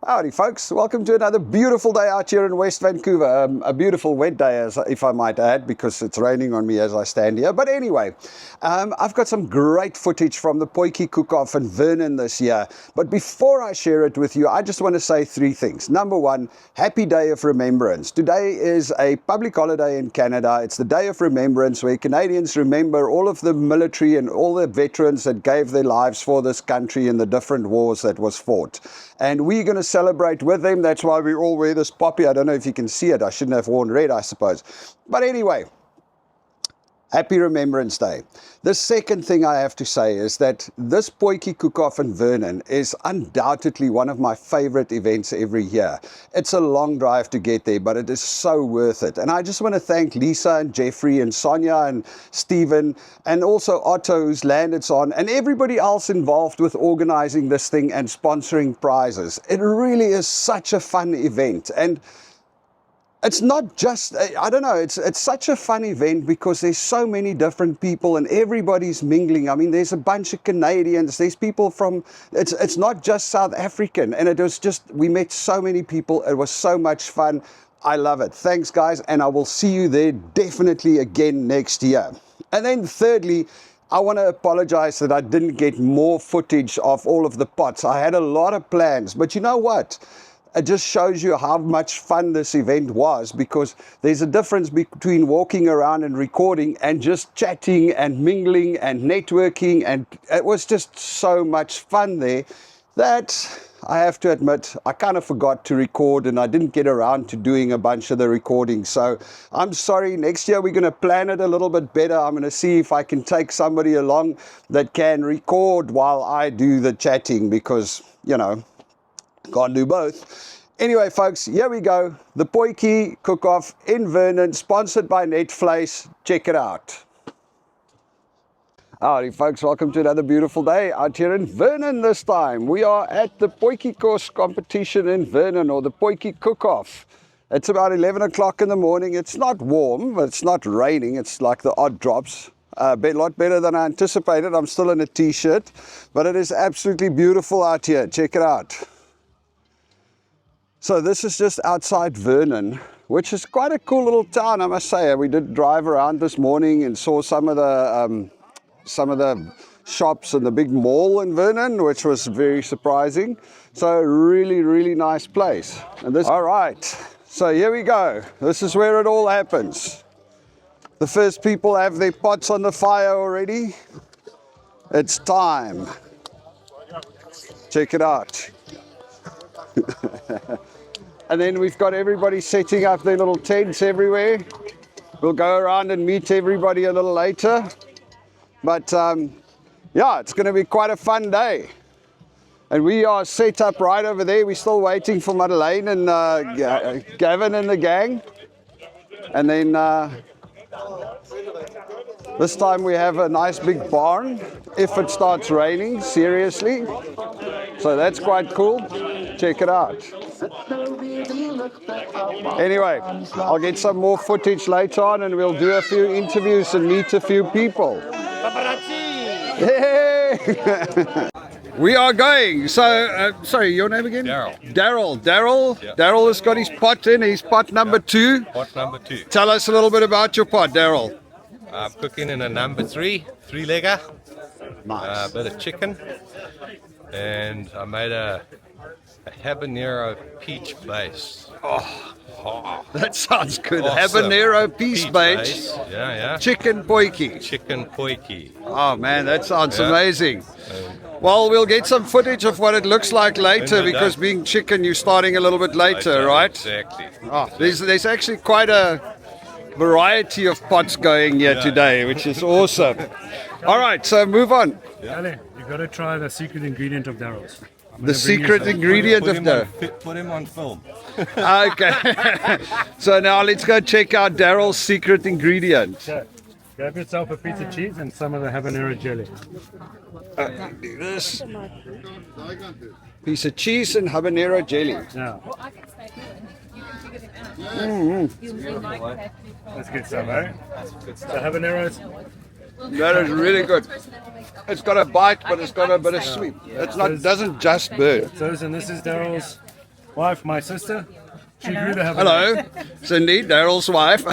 Howdy folks, welcome to another beautiful day out here in West Vancouver. A beautiful wet day, if I might add, because it's raining on me as I stand here. But anyway, I've got some great footage from the Potjie cook-off in Vernon this year. But before I share it with you, I just want to say three things. Number one, happy day of remembrance. Today is a public holiday in Canada. It's the day of remembrance where Canadians remember all of the military and all the veterans that gave their lives for this country in the different wars that was fought. And we're going to celebrate with them. That's why we all wear this poppy. I don't know if you can see it. I shouldn't have worn red, I suppose. But anyway, happy Remembrance Day. The second thing I have to say is that this Potjie cook-off in Vernon is undoubtedly one of my favorite events every year. It's a long drive to get there, but it is so worth it. And I just want to thank Lisa and Jeffrey and Sonia and Stephen and also Otto, whose land it's on, and everybody else involved with organizing this thing and sponsoring prizes. It really is such a fun event. And it's not just, I don't know, it's such a fun event because there's so many different people and everybody's mingling. I mean, there's a bunch of Canadians, there's people from, it's not just South African. And it was just, we met so many people. It was so much fun. I love it. Thanks, guys. And I will see you there definitely again next year. And then thirdly, I want to apologize that I didn't get more footage of all of the pots. I had a lot of plans, but you know what? It just shows you how much fun this event was, because there's a difference between walking around and recording and just chatting and mingling and networking. And it was just so much fun there that I have to admit, I kind of forgot to record and I didn't get around to doing a bunch of the recording. So I'm sorry. Next year we're going to plan it a little bit better. I'm going to see if I can take somebody along that can record while I do the chatting, because, you know, can't do both. Anyway, folks, here we go. The Potjie cook-off in Vernon, sponsored by Netflix. Check it out. Howdy, folks. Welcome to another beautiful day out here in Vernon this time. We are at the Potjie course competition in Vernon, or the Potjie cook-off. It's about 11 o'clock in the morning. It's not warm, but it's not raining. It's like the odd drops. A lot better than I anticipated. I'm still in a t-shirt, but it is absolutely beautiful out here. Check it out. So this is just outside Vernon, which is quite a cool little town, I must say. We did drive around this morning and saw some of the shops and the big mall in Vernon, which was very surprising. So really, really nice place. And this, all right, so here we go. This is where it all happens. The first people have their pots on the fire already. It's time. Check it out. And then we've got everybody setting up their little tents everywhere. We'll go around and meet everybody a little later. But yeah, it's going to be quite a fun day. And we are set up right over there. We're still waiting for Madeleine and Gavin and the gang. And then this time we have a nice big barn if it starts raining, seriously. So that's quite cool. Check it out. Anyway, I'll get some more footage later on and we'll do a few interviews and meet a few people. Hey! We are going. So, sorry, your name again? Daryl. Daryl. Yeah. Daryl has got his pot in. He's pot number 2. Pot number 2. Tell us a little bit about your pot, Daryl. I'm cooking in a number 3-legger. Nice. A bit of chicken. And I made a habanero peach base. Oh, that sounds good. Awesome. Habanero peach base. Yeah. Chicken Potjie. Chicken Potjie. Oh man, that sounds amazing. Well, we'll get some footage of what it looks like later, because being chicken, you're starting a little bit later, right? Exactly. Oh, there's actually quite a variety of pots going here today, which is awesome. All right, so move on. Ale, you got to try the secret ingredient of Daryl's. The secret ingredient of the... Put him on film. Okay. So now let's go check out Daryl's secret ingredient. Okay. Grab yourself a piece of cheese and some of the habanero jelly. Do this. Piece of cheese and habanero jelly. Now. That's good stuff, eh? So habaneros. That is really good. It's got a bite, but it's got a bit of sweet. It's not, doesn't just burn. So, and this is Daryl's Wife, my sister. She grew to have Hello, Cindy, Daryl's wife.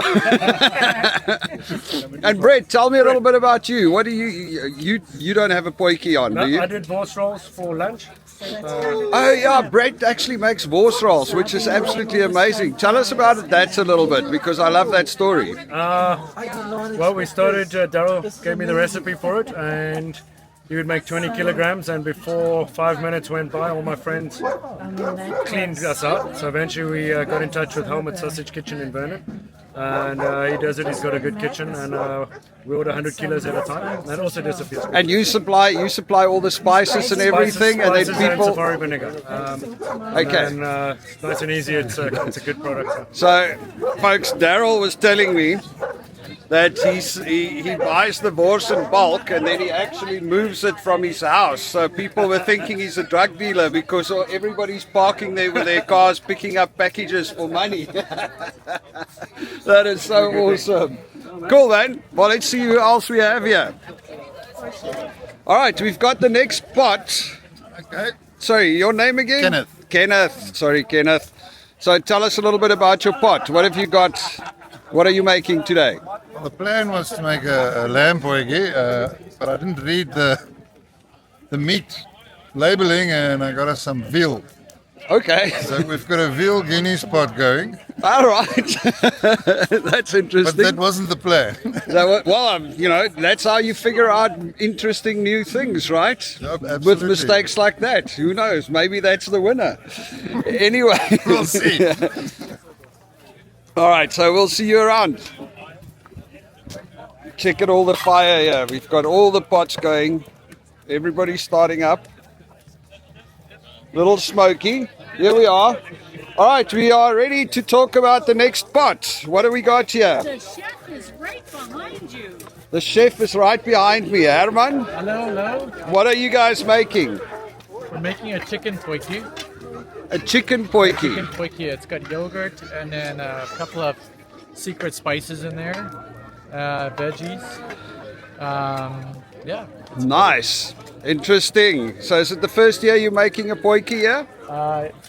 And Brett, tell me a little bit about you. What do you don't have a potjie on, No, do you? I did horse rolls for lunch. Oh yeah, Brett actually makes horse rolls, which is absolutely amazing. Tell us about that a little bit, because I love that story. Well, we started, Daryl gave me the recipe for it, and he would make 20 kilograms, and before 5 minutes went by, all my friends cleaned us up. So eventually we got in touch with Helmet Sausage Kitchen in Vernon, and he does it, he's got a good kitchen, and we order 100 kilos at a time. That also disappears. And you supply all the spices and everything, and then Spices and people. safari vinegar. Okay. And it's nice and easy, it's a good product. So, folks, Daryl was telling me that he buys the horse in bulk and then he actually moves it from his house. So people were thinking he's a drug dealer because everybody's parking there with their cars picking up packages for money. That is so awesome. Cool, man. Well, let's see who else we have here. All right, we've got the next pot. Okay. Sorry, your name again? Kenneth. Kenneth. Sorry, Kenneth. So tell us a little bit about your pot. What have you got? What are you making today? Well, the plan was to make a lamb potjie, but I didn't read the meat labeling, and I got us some veal. Okay. So we've got a veal Guinness pot going, All right. That's but interesting. that wasn't the plan. That's how you figure out interesting new things, right? Yep, With absolutely. mistakes like that. Who knows? Maybe that's the winner. Anyway. We'll see. All right, so we'll see you around. Check out all the fire here. We've got all the pots going. Everybody's starting up. Little smoky. Here we are. All right, we are ready to talk about the next pot. What do we got here? The chef is right behind you. The chef is right behind me. Herman, Hello. what are you guys making? We're making a chicken potjie. A chicken potjie. Chicken potjie. It's got yogurt and then a couple of secret spices in there, veggies. Yeah. Nice. Interesting. So is it the first year you're making a potjie here?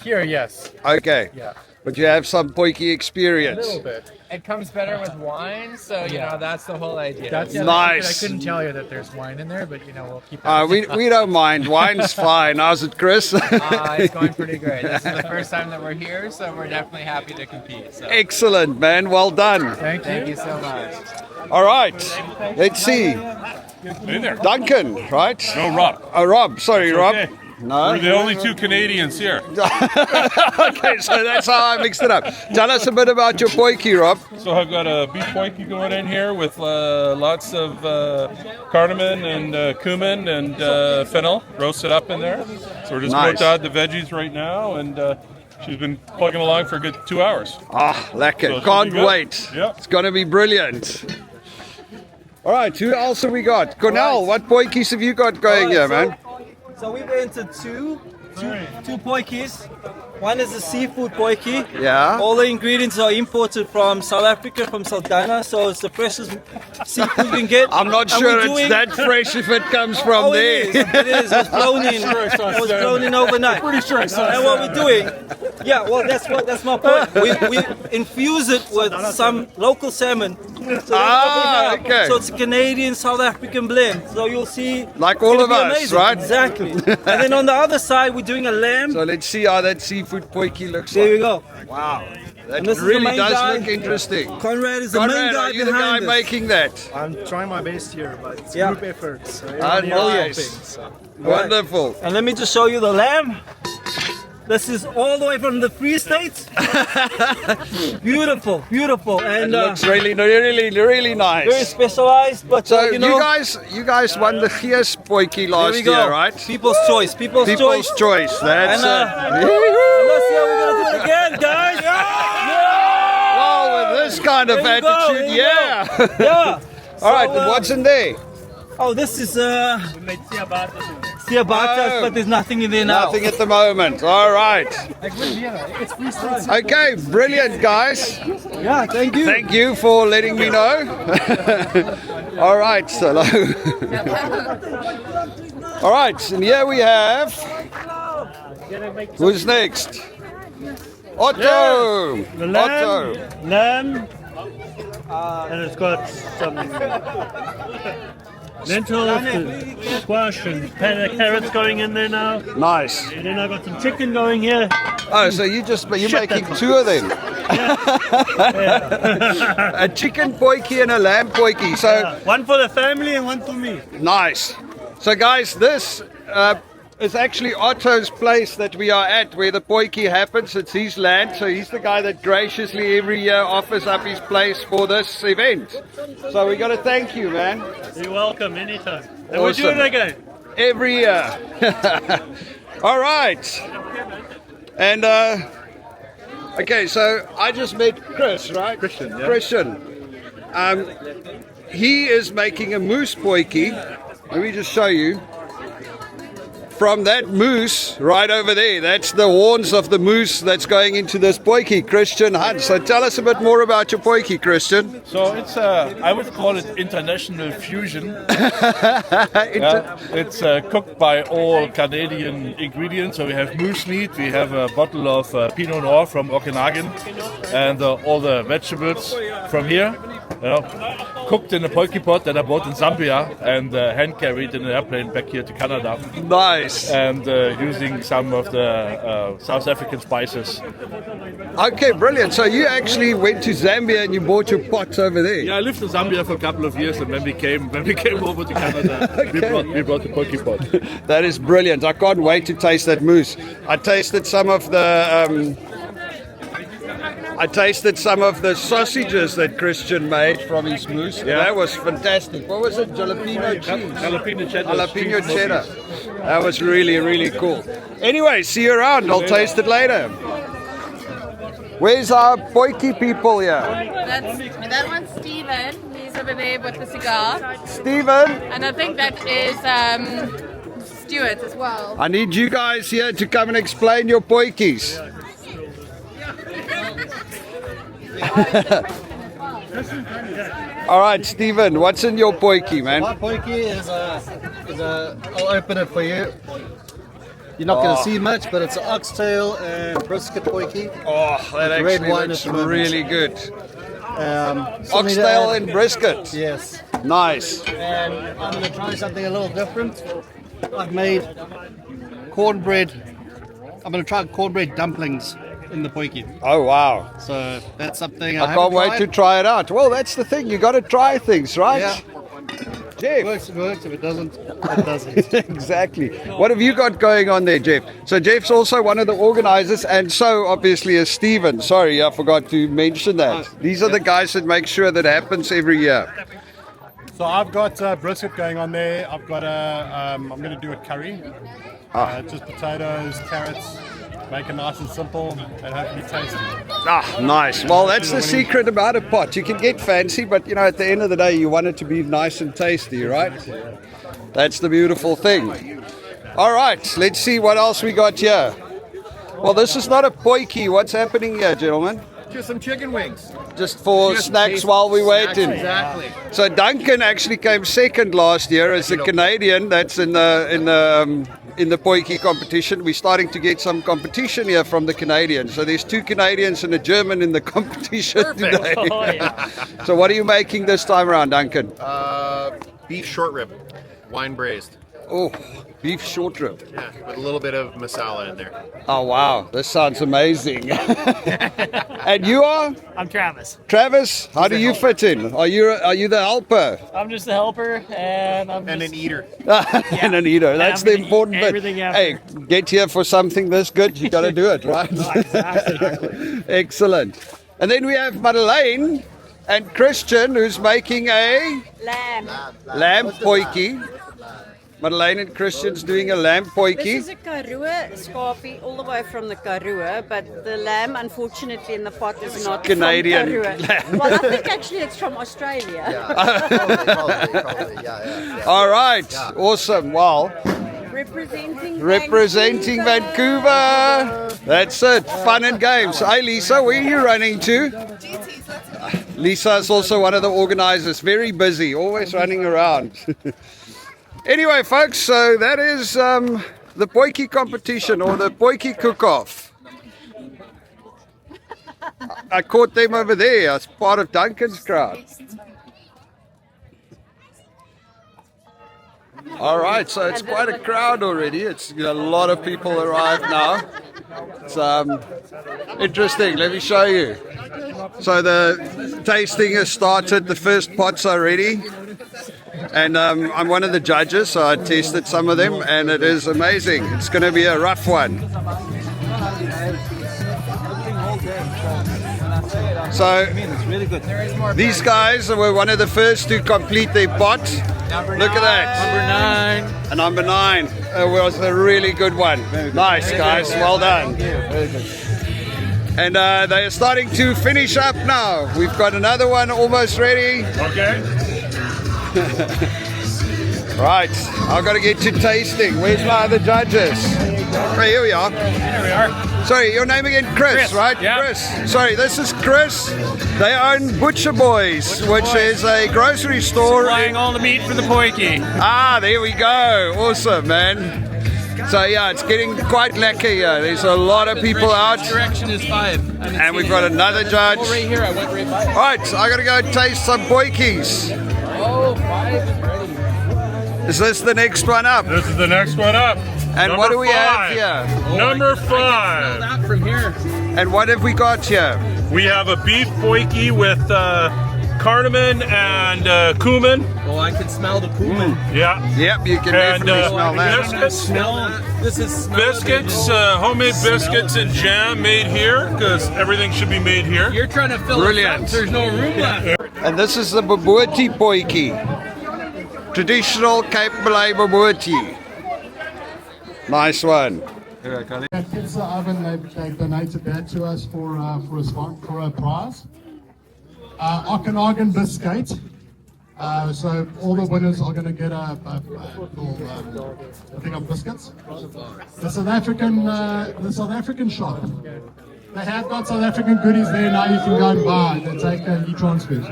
Here, yes. Okay. Yeah. But you have some potjie A experience. little bit. It comes better with wine, so you know that's the whole idea. That's Nice. I couldn't tell you that there's wine in there, but we'll keep that. We don't mind. Wine's fine. How's it, Chris? It's going pretty great. This is the first time that we're here, so we're definitely happy to compete. So Excellent, man. Well done. thank you so much. All right. Let's see. Hey there. Duncan, right? No, Rob. Oh, Rob. Sorry, Rob. Okay. No. We're the only two Canadians here. Okay, so that's how I mixed it up. Tell us a bit about your potjie, Rob. So I've got a beef potjie going in here with lots of cardamom and cumin and fennel roasted up in there. So we're just Nice. about to add the veggies right now, and she's been plugging along for a good 2 hours. Ah, lekker. So it should Can't be good. wait. Yeah. It's going to be brilliant. All right, who else have we got? Cornell, what potjies have you got going here, man? So we went to two potjies. One is a seafood potjie. Yeah. All the ingredients are imported from South Africa, from Saldanha, so it's the freshest seafood you can get. I'm not And sure we're it's doing- that fresh if it comes from Oh, there. it is. It was flown in. It was flown in overnight. Pretty sure I saw And what we're doing, that's my point. We infuse it with some local salmon. So Okay. So it's a Canadian South African blend. So you'll see. Like it's all gonna of be us, amazing. right? Exactly. And then on the other side, we're doing a lamb. So let's see how that seafood potjie looks There like. you go. Wow. That And this is the really main does guy. look interesting. Conrad is the main Conrad, guy are you the guy behind this. making that? I'm trying my best here, but it's Yeah. group effort. So Nice. Wonderful. And let me just show you the lamb. This is all the way from the Free States. Beautiful, beautiful, It and looks really, really, really very nice. specialized. But So you know, you guys won the Gees potjie there last we go. year, right? People's choice. People's People's choice. choice. That's And, it. Let's see how we're gonna do it again, guys. Well, with this kind of There you go, attitude, there you yeah. Yeah. All right, So, what's in there? Oh, this is ciabatta, Oh. but there's nothing in there now. Nothing at the moment. All right. Okay, brilliant, guys. Yeah, thank you. Thank you for letting me know. All right, hello. All right, and here we have. Who's next? Otto! The lamb, Otto! lamb, and it's got some lentils, squash, and carrots going in there now. Nice. And then I got some chicken going here. Oh, so you're making two of them. A chicken potjie and a lamb potjie. So One for the family and one for me. nice. So guys, this is actually Otto's place that we are at, where the potjie happens. It's his land, so he's the guy that graciously every year offers up his place for this event. So we got to thank you, man. You're welcome anytime. And we'll do Awesome. it again. Every year. All right. And okay, so I just met Chris, right? Christian, yeah. Christian. He is making a moose potjie. Let me just show you. From that moose right over there, that's the horns of the moose that's going into this potjie, Christian Hunt. So tell us a bit more about your potjie, Christian. So it's I would call it international fusion. It's cooked by all Canadian ingredients. So we have moose meat, we have a bottle of Pinot Noir from Okanagan, and all the vegetables from here. Cooked in a potjie pot that I bought in Zambia and hand carried in an airplane back here to Canada. Nice. And using some of the South African spices. Okay, brilliant. So you actually went to Zambia and you bought your pots over there. Yeah, I lived in Zambia for a couple of years, and when we came over to Canada, we brought the potjie pot. That is brilliant. I can't wait to taste that moose. I tasted some of the sausages that Christian made from his moose. Yeah. That was fantastic. What was it? Jalapeno cheese? Jalapeno cheddar. Jalapeno cheddar. That was really, really cool. Anyway, see you around. I'll taste it later. Where's our potjie people here? That one's Steven. He's over there with the cigar. Steven? And I think that is Stuart as well. I need you guys here to come and explain your potjies. All right, Stephen, what's in your potjie, man? My potjie is I'll open it for you. You're not going to see much, but it's an oxtail and brisket potjie. Oh, that actually looks really good. Oxtail and brisket. Yes. Nice. And I'm going to try something a little different. I've made cornbread. I'm going to try cornbread dumplings in the potjie. Oh, wow. So that's something I can't wait to try it out. Well, that's the thing. You got to try things, right? Yeah. Jeff. It works. If it doesn't, it doesn't. Exactly. What have you got going on there, Jeff? So Jeff's also one of the organizers, and so obviously is Stephen. Sorry, I forgot to mention that. These are the guys that make sure that happens every year. So I've got brisket going on there. I've got I'm going to do a curry. Just potatoes, carrots. Make it nice and simple and hopefully tasty. Ah, nice. Well, that's the secret about a pot. You can get fancy, but you know, at the end of the day, you want it to be nice and tasty, right? That's the beautiful thing. All right, let's see what else we got here. Well, this is not a potjie. What's happening here, gentlemen? Just some chicken wings. Just for snacks while we waiting. Exactly. So Duncan actually came second last year as a Canadian. That's in the potjie competition. We're starting to get some competition here from the Canadians. So there's 2 Canadians and a German in the competition today. Oh, yeah. So what are you making this time around, Duncan? Beef short rib, wine braised. Oh, beef short rib. Yeah, with a little bit of masala in there. Oh wow, this sounds amazing. And you are? I'm Travis. Travis, how do you fit in? Are you the helper? I'm just the helper, and an eater. And an eater. That's the important bit. Hey, get here for something this good, you got to do it, right? Exactly. Excellent. And then we have Madeleine and Christian, who's making a lamb potjie. Madeleine and Christian's doing a lamb potjie. This is a Karoo skapie all the way from the Karoo, but the lamb, unfortunately, in the pot is not Canadian from Karoo. lamb. Well, I think actually it's from Australia. Probably, yeah. All right, awesome. Well, representing Vancouver. That's it. Fun and games. Hey, Lisa, where are you running to? Lisa is also one of the organizers. Very busy, always running around. Anyway, folks, so that is the potjie competition or the potjie cook-off. I caught them over there as part of Duncan's crowd. All right, so it's quite a crowd already. It's a lot of people arrived now. It's interesting. Let me show you. So the tasting has started. The first pots are ready. And I'm one of the judges, so I tasted some of them, and it is amazing. It's going to be a rough one. So these guys were one of the first to complete their pot. Look at that. Number 9. Number 9. It was a really good one. Nice, guys. Well done. And they are starting to finish up now. We've got another one almost ready. Okay. Right, I've got to get to tasting. Where's my other judges? Oh, here we are. Here we are. Sorry, your name again? Chris, right? Yeah. Chris. Sorry, this is Chris. They own Butcher Boys, which is a grocery store. Supplying all the meat for the Potjie. Ah, there we go. Awesome, man. So yeah, it's getting quite lekker here. There's a lot of people out. Direction is 5. And we've got another judge. Right here, I went right by it. All right, I got to go taste some Potjies. Oh, 5 is ready. Is this the next one up? This is the next one up. And what do we have here? Number I can smell 5. that from here. And what have we got here? We have a beef Potjie with cardamom and cumin. Oh, I can smell the cumin. Yeah. Yep, you can And definitely smell that. biscuits. This is Biscuits, homemade biscuits and jam made here, because everything should be made here. You're trying to fill Brilliant. it up. There's no room left. And this is the Bobotie Potjie. Traditional Cape Malay Bobotie. Nice one. That pizza oven, they've donated that to us for a prize. Okanagan biscuit. So all the winners are going to get a thing of biscuits. The South African shop. They have got South African goodies there now. You can go and buy. They take e-transfers.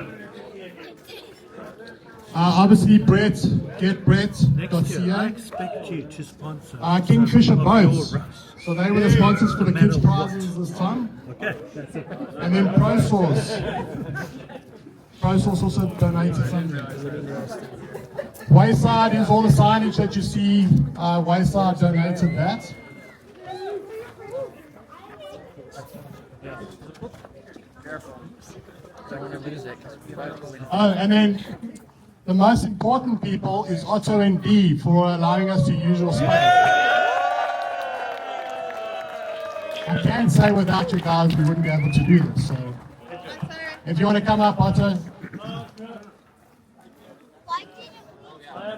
Obviously, Brett, getbrett.ca. I expect you to sponsor Kingfisher Boats. So they were the sponsors for the kids' prizes this time. Okay, that's it. And then ProSource. ProSource also donated something. Wayside is all the signage that you see. Wayside donated that. Oh, and then the most important people is Otto and Dee for allowing us to use your space. I can't say without you guys we wouldn't be able to do this. So if you want to come up, Otto.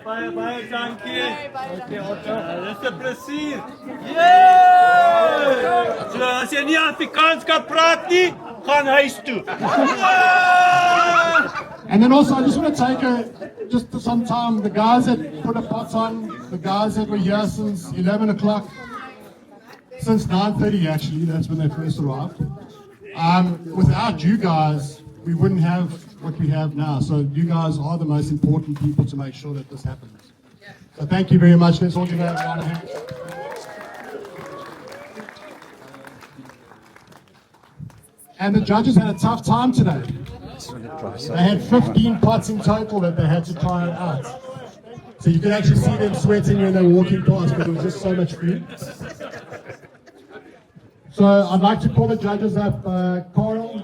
Bye, dankie. Dis 'n plesier. Yeah! So as jy nie Afrikaans kan praat nie, gaan huis toe. And then also, I just want to take just some time. The guys that put a pot on, the guys that were here since 11 o'clock, since 9:30 actually, that's when they first arrived. Without you guys, we wouldn't have what we have now. So you guys are the most important people to make sure that this happens. So thank you very much. Let's all give a round of hand. And the judges had a tough time today. They had 15 pots in total that they had to try it out. So you could actually see them sweating when they were walking past because there was just so much food. So I'd like to call the judges up. Carl.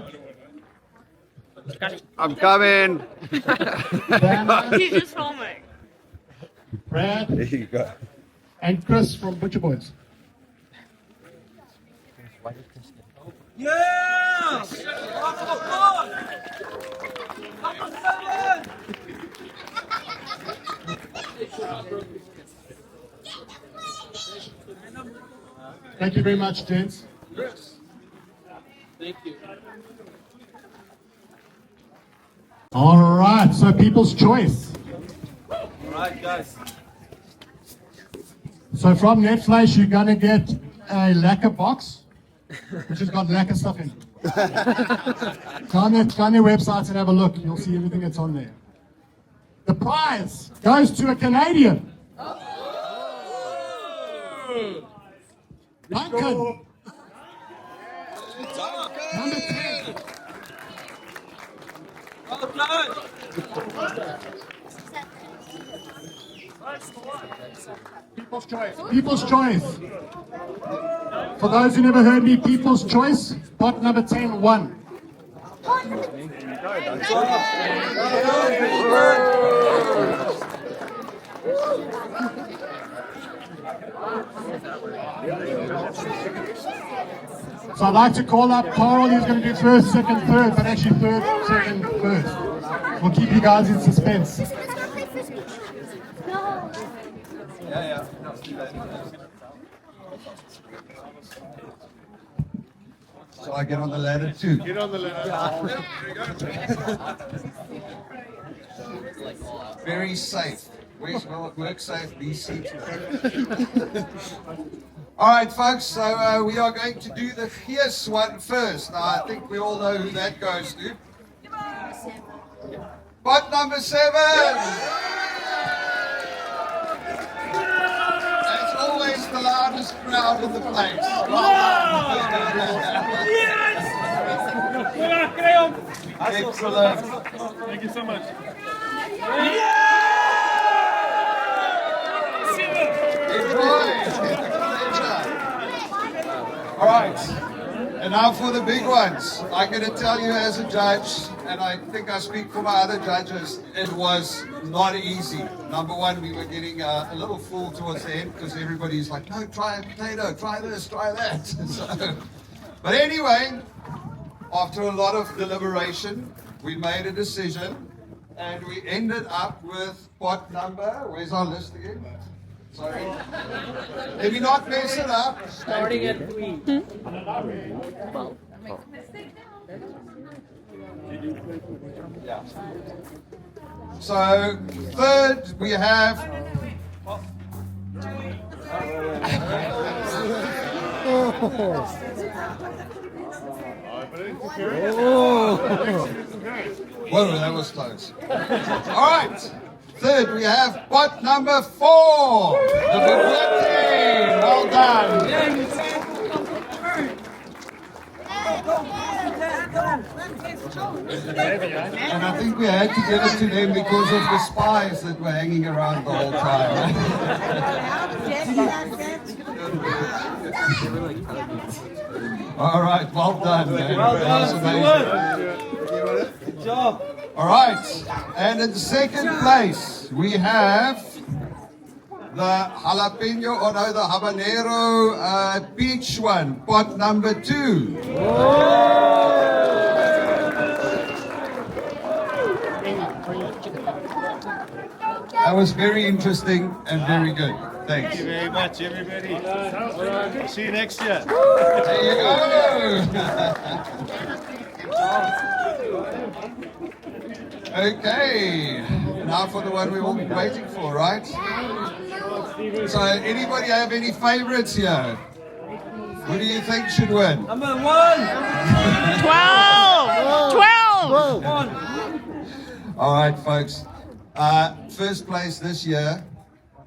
I'm coming. He's just filming. Brad. There you go. And Chris from Butcher Boys. Yeah! Thank you very much, gents. Thank you. All right, so people's choice. All right, guys. So from Netflix, you're going to get a lacquer box, which has got lacquer stuff in it. Go on their websites and have a look. You'll see everything that's on there. The prize goes to a Canadian. Duncan. Number 10. Well done. People's Choice. People's Choice. For those who never heard me, People's Choice, pot number 10 won. So I'd like to call up Carl, who's going to do first, second, third, but actually third, second, first. We'll keep you guys in suspense. So I get on the ladder too. Get on the ladder. Very safe. Work safe, be safe. All right, folks, so we are going to do the fierce one first. Now, I think we all know who that goes to. Pot number 7. As always, the loudest crowd in the place. Excellent. Thank you so much. All right, and now for the big ones. I'm going to tell you as a judge, and I think I speak for my other judges, it was not easy. Number one, we were getting a little full towards the end because everybody's like, no, try a potato, try this, try that. But anyway, after a lot of deliberation, we made a decision, and we ended up with pot number, where's our list again? Sorry. Let me not mess it up. Starting at 3. Yeah. So, third, we have... Whoa, that was close. All right. Third, we have pot number 4. The good work team. Well done. And I think we had to give it to them because of the spies that were hanging around the whole time. All right, well done, man. Well That was amazing. Good job. All right, and in second place, we have the jalapeno, or no, the habanero peach one, pot number 2. That was very interesting and very good. Thanks. Thank you very much, everybody. See you next year. There you go. Okay, now for the one we've all been waiting for, right? So, anybody have any favorites here? Who do you think should win? Number 1. 12. 12. All right, folks. First place this year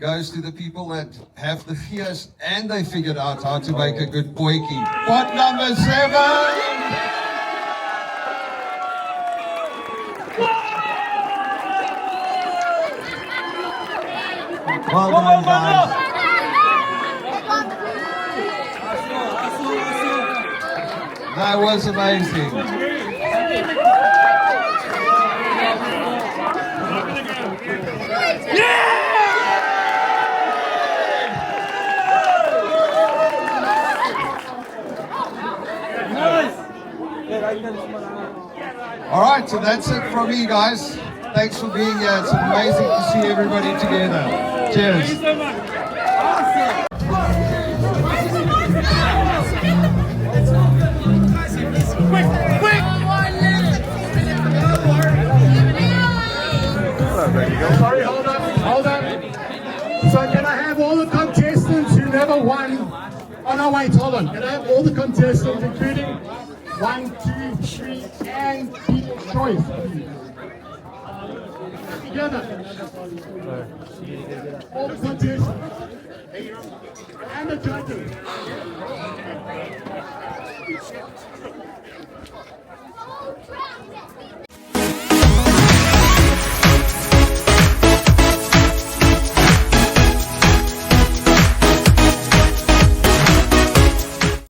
goes to the people that have the fierce and they figured out how to make a good potjie. Pot number 7. Well done, guys. That was amazing. All right, so that's it from me, guys. Thanks for being here. It's amazing to see everybody together. Cheers. Sorry, hold on. So can I have all the contestants who never won? Oh no, wait, hold on. Can I have all the contestants, including 1, 2, 3, and People's Choice, please? Together. All the contestants. And the judges.